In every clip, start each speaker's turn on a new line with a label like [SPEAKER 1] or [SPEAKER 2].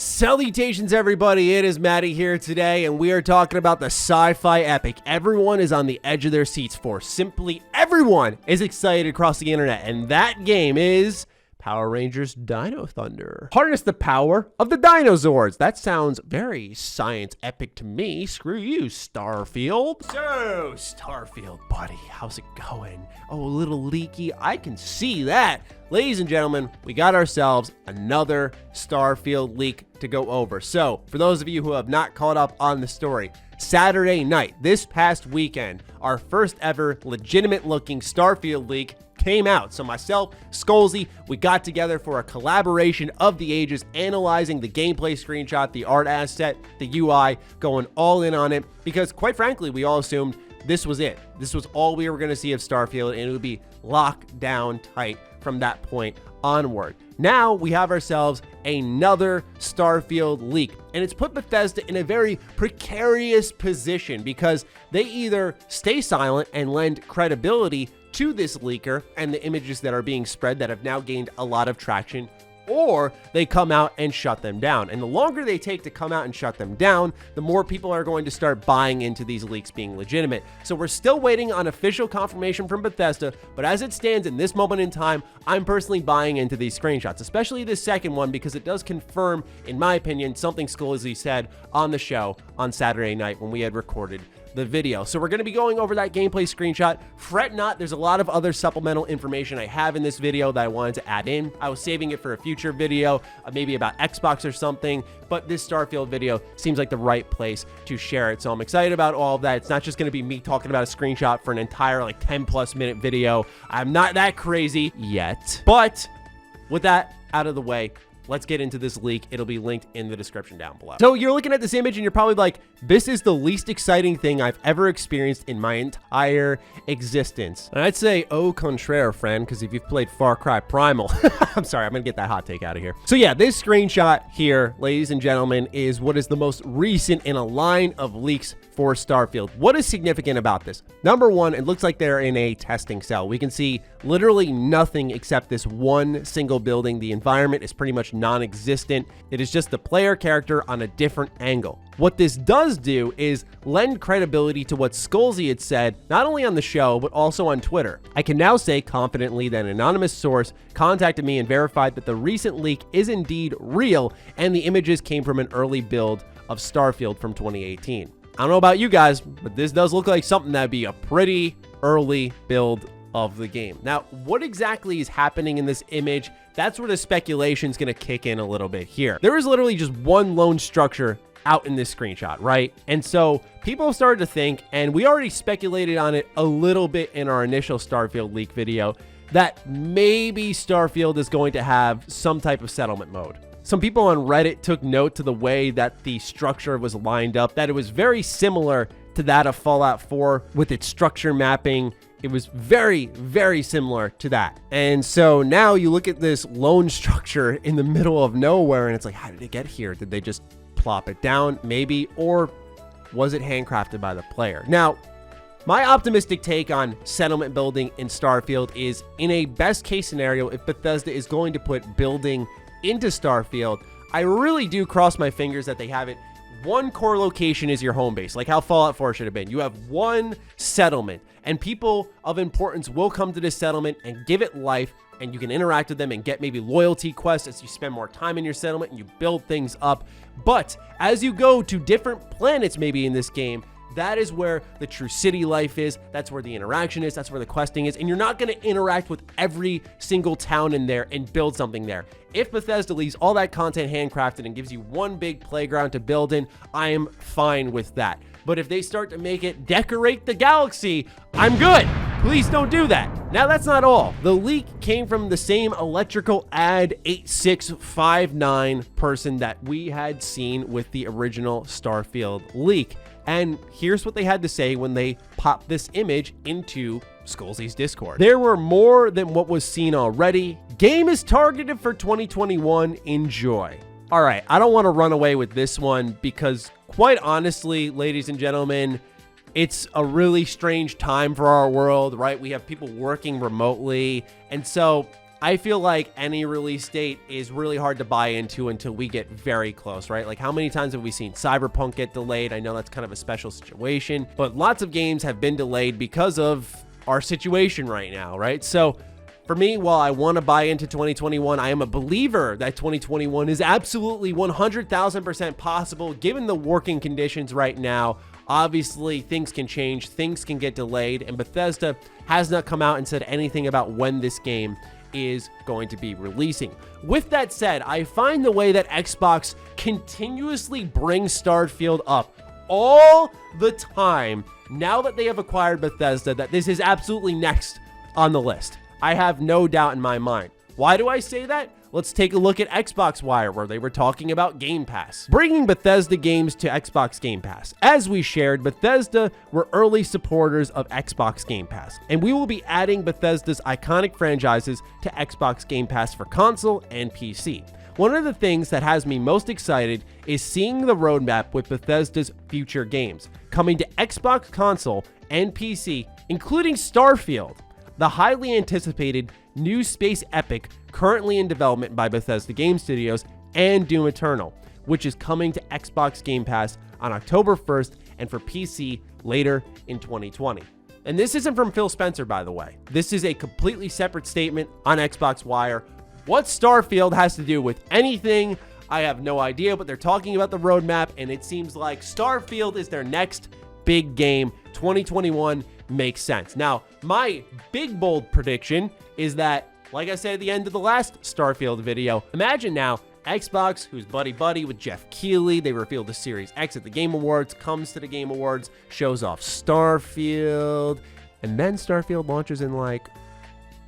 [SPEAKER 1] Salutations, everybody. It is Matty here today, and we are talking about the sci-fi epic everyone is on the edge of their seats for. Simply everyone is excited across the internet, and that game is Power Rangers Dino Thunder. Harness the power of the dinosaurs. That sounds very science epic to me. Screw you, Starfield. So, Starfield, buddy, how's it going? Oh, a little leaky. I can see that. Ladies and gentlemen, we got ourselves another Starfield leak to go over. So, for those of you who have not caught up on the story, Saturday night, this past weekend, our first ever legitimate looking Starfield leak came out. So myself, Skolzy, we got together for a collaboration of the ages, analyzing the gameplay screenshot, the art asset, the UI, going all in on it, because quite frankly, we all assumed this was it. This was all we were going to see of Starfield, and it would be locked down tight from that point onward. Now we have ourselves another Starfield leak, and it's put Bethesda in a very precarious position because they either stay silent and lend credibility to this leaker and the images that are being spread that have now gained a lot of traction, or they come out and shut them down. And the longer they take to come out and shut them down, the more people are going to start buying into these leaks being legitimate. So we're still waiting on official confirmation from Bethesda, but as it stands in this moment in time, I'm personally buying into these screenshots, especially this second one, because it does confirm, in my opinion, something Skolzy said on the show on Saturday night when we had recorded the video. So we're going to be going over that gameplay screenshot. Fret not, there's a lot of other supplemental information I have in this video that I wanted to add in. I was saving it for a future video, maybe about Xbox or something, but this Starfield video seems like the right place to share it. So I'm excited about all of that. It's not just going to be me talking about a screenshot for an entire 10+ minute video. I'm not that crazy yet, but with that out of the way, let's get into this leak. It'll be linked in the description down below. So you're looking at this image and you're probably like, this is the least exciting thing I've ever experienced in my entire existence. And I'd say, au contraire, friend, because if you've played Far Cry Primal, I'm sorry, I'm gonna get that hot take out of here. So yeah, this screenshot here, ladies and gentlemen, is what is the most recent in a line of leaks for Starfield. What is significant about this? Number one, it looks like they're in a testing cell. We can see literally nothing except this one single building. The environment is pretty much non-existent. It is just the player character on a different angle. What this does do is lend credibility to what Skolzy had said, not only on the show, but also on Twitter. I can now say confidently that an anonymous source contacted me and verified that the recent leak is indeed real, and the images came from an early build of Starfield from 2018. I don't know about you guys, but this does look like something that'd be a pretty early build of the game. Now, what exactly is happening in this image? That's where the speculation is going to kick in a little bit here. There is literally just one lone structure out in this screenshot, right? And so people have started to think, and we already speculated on it a little bit in our initial Starfield leak video, that maybe Starfield is going to have some type of settlement mode. Some people on Reddit took note to the way that the structure was lined up, that it was very similar to that of Fallout 4 with its structure mapping. It was very, very similar to that. And so now you look at this lone structure in the middle of nowhere, and it's like, how did it get here? Did they just plop it down? Maybe. Or was it handcrafted by the player? Now, my optimistic take on settlement building in Starfield is, in a best case scenario, if Bethesda is going to put building into Starfield, I really do cross my fingers that they have it. One core location is your home base, like how Fallout 4 should have been. You have one settlement, and people of importance will come to this settlement and give it life, and you can interact with them and get maybe loyalty quests as you spend more time in your settlement and you build things up. But as you go to different planets maybe in this game, that is where the true city life is. That's where the interaction is. That's where the questing is. And you're not going to interact with every single town in there and build something there. If Bethesda leaves all that content handcrafted and gives you one big playground to build in, I am fine with that. But if they start to make it decorate the galaxy, I'm good. Please don't do that. Now, that's not all. The leak came from the same electrical ad 8659 person that we had seen with the original Starfield leak. And here's what they had to say when they popped this image into Skolzy's Discord. There were more than what was seen already. Game is targeted for 2021. Enjoy. All right, I don't want to run away with this one because, quite honestly, ladies and gentlemen, it's a really strange time for our world, right? We have people working remotely. And so I feel like any release date is really hard to buy into until we get very close, right? Like, how many times have we seen Cyberpunk get delayed? I know that's kind of a special situation, but lots of games have been delayed because of our situation right now, right? So for me, while I want to buy into 2021, I am a believer that 2021 is absolutely 100,000% possible given the working conditions right now. Obviously, things can change, things can get delayed, and Bethesda has not come out and said anything about when this game is going to be releasing. With that said, I find the way that Xbox continuously brings Starfield up all the time, now that they have acquired Bethesda, that this is absolutely next on the list. I have no doubt in my mind. Why do I say that? Let's take a look at Xbox Wire, where they were talking about Game Pass. Bringing Bethesda games to Xbox Game Pass. As we shared, Bethesda were early supporters of Xbox Game Pass, and we will be adding Bethesda's iconic franchises to Xbox Game Pass for console and PC. One of the things that has me most excited is seeing the roadmap with Bethesda's future games, coming to Xbox console and PC, including Starfield, the highly anticipated new space epic currently in development by Bethesda Game Studios, and Doom Eternal, which is coming to Xbox Game Pass on October 1st and for PC later in 2020. And this isn't from Phil Spencer, by the way. This is a completely separate statement on Xbox Wire. What Starfield has to do with anything, I have no idea, but they're talking about the roadmap, and it seems like Starfield is their next big game. 2021 makes sense. Now, my big bold prediction is that, like I said at the end of the last Starfield video, imagine now Xbox, who's buddy-buddy with Jeff Keighley, they revealed the Series X at the Game Awards, comes to the Game Awards, shows off Starfield, and then Starfield launches in like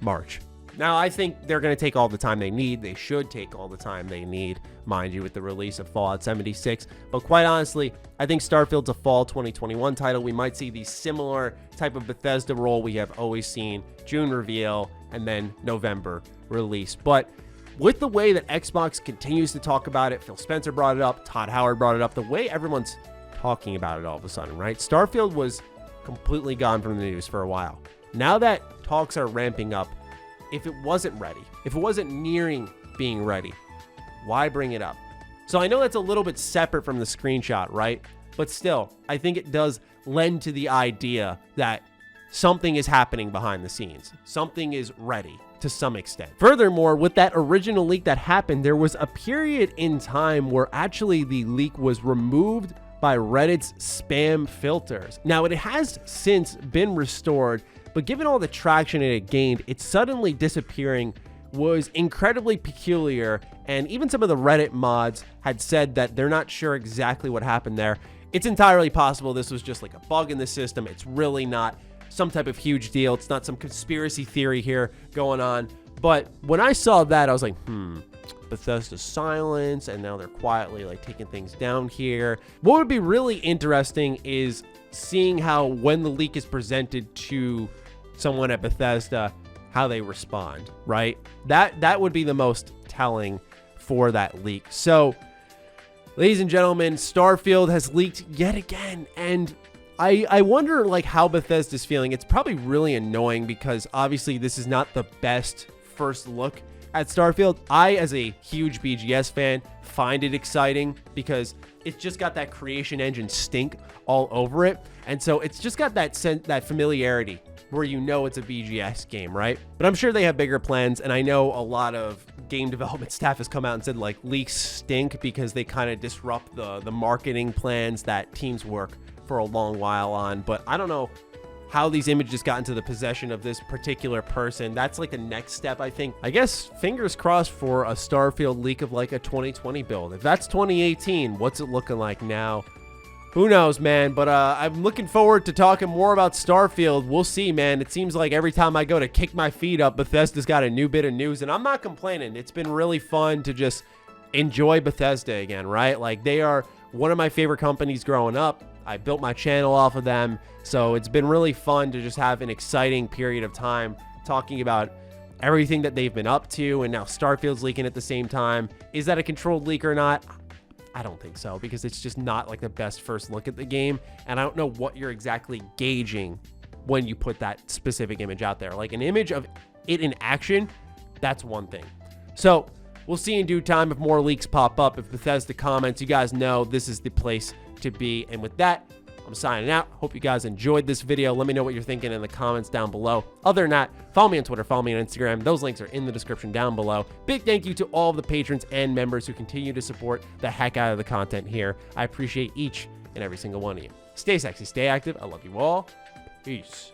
[SPEAKER 1] March. Now, I think they're going to take all the time they need. They should take all the time they need, mind you, with the release of Fallout 76. But quite honestly, I think Starfield's a fall 2021 title. We might see the similar type of Bethesda role we have always seen. June reveal, and then November release. But with the way that Xbox continues to talk about it, Phil Spencer brought it up, Todd Howard brought it up, the way everyone's talking about it all of a sudden, right? Starfield was completely gone from the news for a while. Now that talks are ramping up, if it wasn't ready, if it wasn't nearing being ready, why bring it up? So I know that's a little bit separate from the screenshot, right? But still, I think it does lend to the idea that something is happening behind the scenes. Something is ready to some extent. Furthermore, with that original leak that happened, there was a period in time where actually the leak was removed by Reddit's spam filters. Now, it has since been restored, but given all the traction it had gained, its suddenly disappearing was incredibly peculiar, and even some of the Reddit mods had said that they're not sure exactly what happened there. It's entirely possible this was just like a bug in the system. It's really not some type of huge deal. It's not some conspiracy theory here going on. But when I saw that, I was like, Bethesda's silence, and now they're quietly like taking things down here. What would be really interesting is seeing how, when the leak is presented to someone at Bethesda, how they respond, right? That would be the most telling for that leak. So, ladies and gentlemen, Starfield has leaked yet again, and I wonder like how Bethesda's feeling. It's probably really annoying because obviously this is not the best first look at Starfield. I, as a huge BGS fan, find it exciting because it's just got that creation engine stink all over it. And so it's just got that that familiarity where you know it's a BGS game, right? But I'm sure they have bigger plans, and I know a lot of game development staff has come out and said like leaks stink because they kind of disrupt the marketing plans that teams work for a long while on. But I don't know how these images got into the possession of this particular person. That's like the next step, I think. I guess fingers crossed for a Starfield leak of like a 2020 build. If that's 2018, what's it looking like now? Who knows, man? But I'm looking forward to talking more about Starfield. We'll see, man. It seems like every time I go to kick my feet up, Bethesda's got a new bit of news, and I'm not complaining. It's been really fun to just enjoy Bethesda again, right? Like, they are one of my favorite companies growing up. I built my channel off of them, so it's been really fun to just have an exciting period of time talking about everything that they've been up to, and now Starfield's leaking at the same time. Is that a controlled leak or not? I don't think so, because it's just not like the best first look at the game, and I don't know what you're exactly gauging when you put that specific image out there. Like, an image of it in action That's one thing. So we'll see in due time if more leaks pop up. If Bethesda comments, you guys know this is the place to be. And with that, I'm signing out. Hope you guys enjoyed this video. Let me know what you're thinking in the comments down below. Other than that, follow me on Twitter, follow me on Instagram. Those links are in the description down below. Big thank you to all of the patrons and members who continue to support the heck out of the content here. I appreciate each and every single one of you. Stay sexy, stay active. I love you all. Peace.